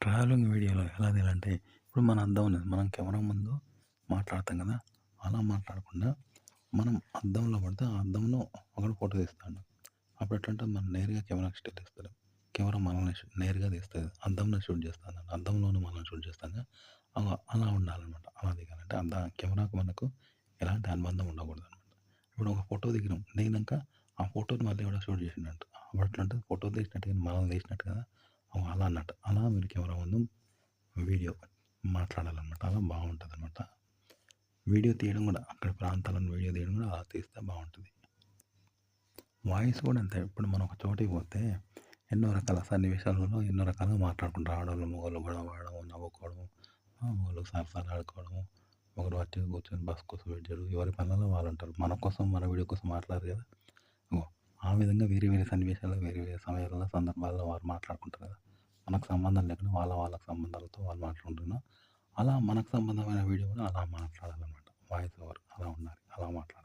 Travelling వీడియోలో ఎలా తీయాలంటే, ఇప్పుడు మన అద్దం ఉన్నది. మనం కెమెరా ముందు మాట్లాడతాం కదా! అలా మాట్లాడకుండా మనం అద్దంలో పడితే, ఆ అద్దంలో ఒకడు ఫోటో తీస్తాడు. అప్పుడు ఎట్లంటే మనం నేరుగా కెమెరాకి స్టిల్ ఇస్తలేం. కెమెరా మనల్ని నేరుగా తీస్తది. అద్దంలో షూట్ చేస్తాను. అద్దంలోనే మనల్ని షూట్ చేస్తాంగా. అలా ఉండాలనమాట. అలా దిగాలంటే కెమెరాకు మనకు ఎలాంటి అనుబంధం ఉండకూడదనమాట. ఇప్పుడు ఒక ఫోటో దిగినంక ఆ ఫోటోని మళ్ళీ ఎవడో షూట్ చేసిండంట. అప్పుడు ఎట్లంటే ఫోటో తీసినట్టు గాని మనల్ని తీసినట్టు కదా! అలా అన్నట్టు. అలా మీరు కెమెరా ముందు వీడియో మాట్లాడాలనమాట. అలా బావుంటదనమాట. వీడియో తీయడం గూడా అక్కడి ప్రాంతాలను వీడియో తీయడం గూడా అలా తీస్తే బావుంటది. వాయిస్ గూడా అంతే. ఇప్పుడు మనం ఒక చోటికి పోతే ఎన్నో రకాల సన్నివేశాలలో ఎన్నో రకాలుగా మాట్లాడుకుంటారు. ఆడోళ్ళు, మగోళ్ళు గొడవ పడడం, నవ్వుకోవడం, వాళ్ళు సరసాలాడుకోవడం, ఒకరు వచ్చి కూర్చొని బస్ కోసం వెయిట్ చేయడం. ఎవరి పనులలో వాళ్ళుంటారు. మన కోసం, మన వీడియో కోసం మాట్లాడరు గదా! ఓ ఆ విధంగా వేరే వేరే సన్నివేశాల్లో, వేరే వేరే సమయాలలో, సందర్భాల్లో వారు మాట్లాడుకుంటారు కదా! మనకు సంబంధం లేకుండా వాళ్ళకి సంబంధాలతో వాళ్ళు మాట్లాడుకుంటున్నా. అలా మనకు సంబంధమైన వీడియో కూడా అలా మాట్లాడాలనమాట. వాయిస్ ఓవర్ అలా ఉండాలి. అలా మాట్లాడాలి.